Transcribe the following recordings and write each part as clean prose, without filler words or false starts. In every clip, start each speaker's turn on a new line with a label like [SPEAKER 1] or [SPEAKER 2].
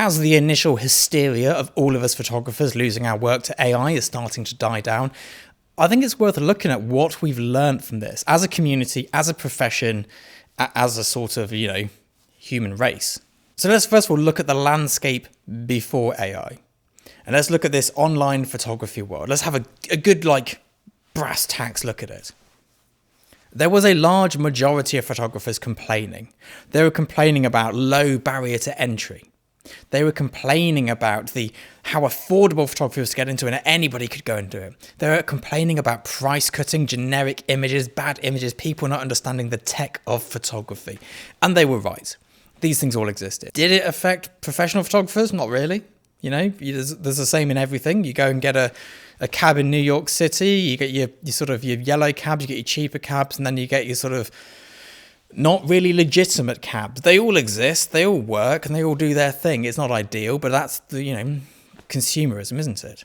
[SPEAKER 1] as the initial hysteria of all of us photographers losing our work to AI is starting to die down, I think it's worth looking at what we've learned from this as a community, as a profession, as a sort of, human race. So let's first of all look at the landscape before AI. And let's look at this online photography world. Let's have a good, brass tacks look at it. There was a large majority of photographers complaining. They were complaining about low barrier to entry. They were complaining about how affordable photography was to get into and anybody could go and do it. They were complaining about price cutting, generic images, bad images, people not understanding the tech of photography. And they were right. These things all existed. Did it affect professional photographers? Not really. There's the same in everything. You go and get a cab in New York City, you get your yellow cabs, you get your cheaper cabs, and then you get your sort of not really legitimate cabs. They all exist, they all work, and they all do their thing. It's not ideal, but that's the, consumerism, isn't it?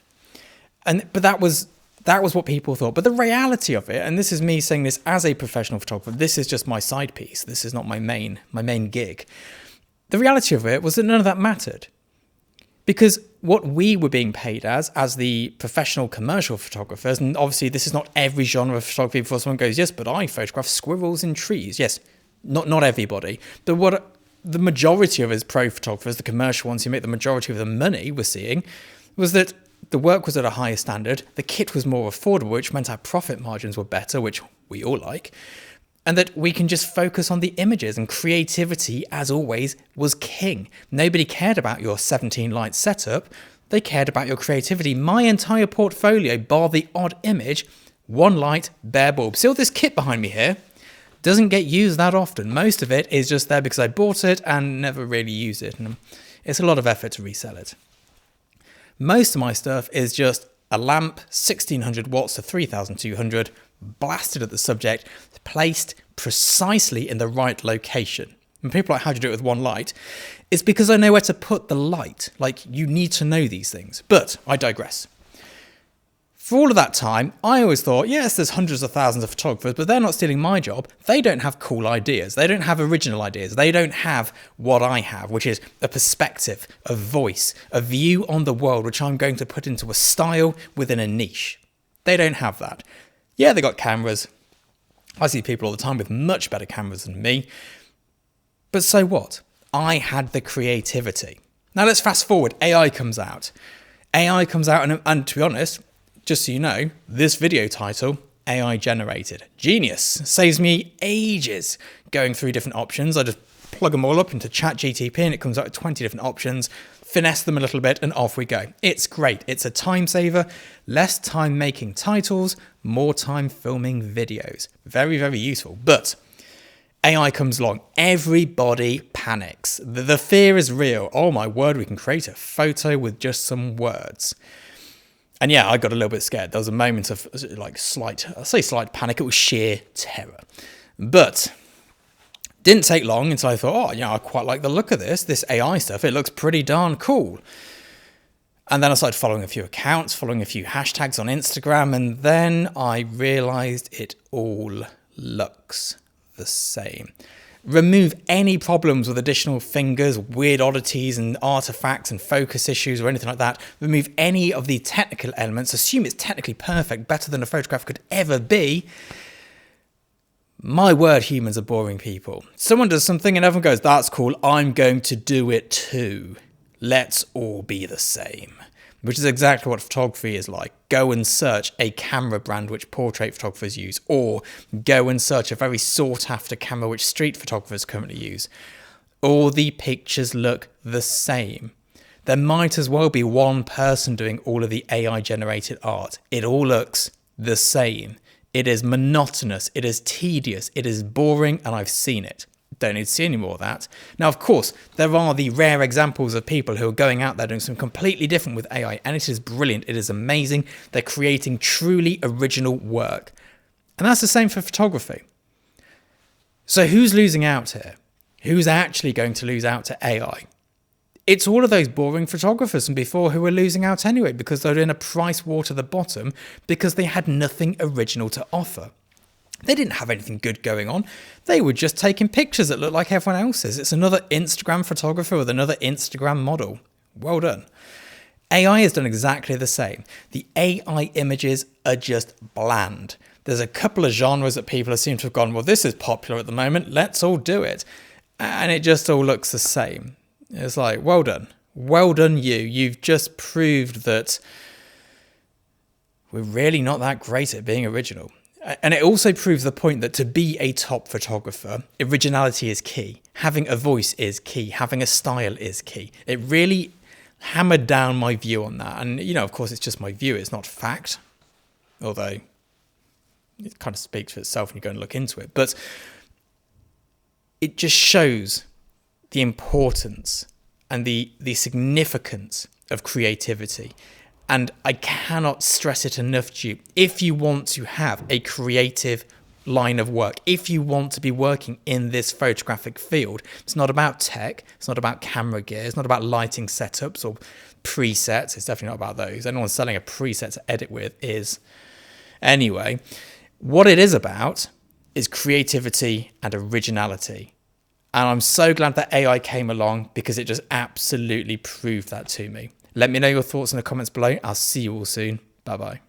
[SPEAKER 1] But that was what people thought. But the reality of it, and this is me saying this as a professional photographer, this is just my side piece. This is not my main gig. The reality of it was that none of that mattered. Because what we were being paid as the professional commercial photographers, and obviously this is not every genre of photography before someone goes, yes, but I photograph squirrels in trees. Yes, not everybody. But what the majority of us pro photographers, the commercial ones who make the majority of the money we're seeing, was that the work was at a higher standard, the kit was more affordable, which meant our profit margins were better, which we all like, and that we can just focus on the images, and creativity, as always, was king. Nobody cared about your 17-light setup. They cared about your creativity. My entire portfolio, bar the odd image, one light, bare bulb. See all this kit behind me here? Doesn't get used that often. Most of it is just there because I bought it and never really use it. And it's a lot of effort to resell it. Most of my stuff is just a lamp, 1600 watts to 3200, blasted at the subject, placed precisely in the right location. And people are like, how do you do it with one light? It's because I know where to put the light. You need to know these things. But I digress. For all of that time, I always thought, yes, there's hundreds of thousands of photographers, but they're not stealing my job. They don't have cool ideas. They don't have original ideas. They don't have what I have, which is a perspective, a voice, a view on the world, which I'm going to put into a style within a niche. They don't have that. Yeah, they got cameras. I see people all the time with much better cameras than me. But so what? I had the creativity. Now let's fast forward. AI comes out. And to be honest, just so you know, this video title, AI generated. Genius. Saves me ages going through different options. I just plug them all up into ChatGTP and it comes out with 20 different options, finesse them a little bit, and off we go. It's great. It's a time saver. Less time making titles, more time filming videos. Very, very useful. But AI comes along. Everybody panics. The fear is real. Oh my word, we can create a photo with just some words. And yeah, I got a little bit scared. There was a moment of slight panic. It was sheer terror. But didn't take long until I thought, I quite like the look of this AI stuff. It looks pretty darn cool. And then I started following a few accounts, following a few hashtags on Instagram, and then I realized it all looks the same. Remove any problems with additional fingers, weird oddities and artifacts and focus issues or anything like that. Remove any of the technical elements. Assume it's technically perfect, better than a photograph could ever be. My word, humans are boring people. Someone does something and everyone goes, that's cool, I'm going to do it too. Let's all be the same. Which is exactly what photography is like. Go and search a camera brand which portrait photographers use, or go and search a very sought after camera which street photographers currently use. All the pictures look the same. There might as well be one person doing all of the AI generated art. It all looks the same. It is monotonous, it is tedious, it is boring, and I've seen it. Don't need to see any more of that. Now, of course, there are the rare examples of people who are going out there doing something completely different with AI, and it is brilliant. It is amazing. They're creating truly original work. And that's the same for photography. So who's losing out here? Who's actually going to lose out to AI? It's all of those boring photographers from before who were losing out anyway because they're in a price war to the bottom because they had nothing original to offer. They didn't have anything good going on. They were just taking pictures that looked like everyone else's. It's another Instagram photographer with another Instagram model. Well done. AI has done exactly the same. The AI images are just bland. There's a couple of genres that people seem to have gone, well, this is popular at the moment, let's all do it. And it just all looks the same. It's like, well done. Well done, you. You've just proved that we're really not that great at being original. And it also proves the point that to be a top photographer, originality is key. Having a voice is key. Having a style is key. It really hammered down my view on that. And, of course, it's just my view. It's not fact. Although it kind of speaks for itself when you go and look into it. But it just shows the importance and the significance of creativity. And I cannot stress it enough to you. If you want to have a creative line of work, if you want to be working in this photographic field, it's not about tech, it's not about camera gear, it's not about lighting setups or presets. It's definitely not about those. Anyone selling a preset to edit with is. Anyway, what it is about is creativity and originality. And I'm so glad that AI came along because it just absolutely proved that to me. Let me know your thoughts in the comments below. I'll see you all soon. Bye-bye.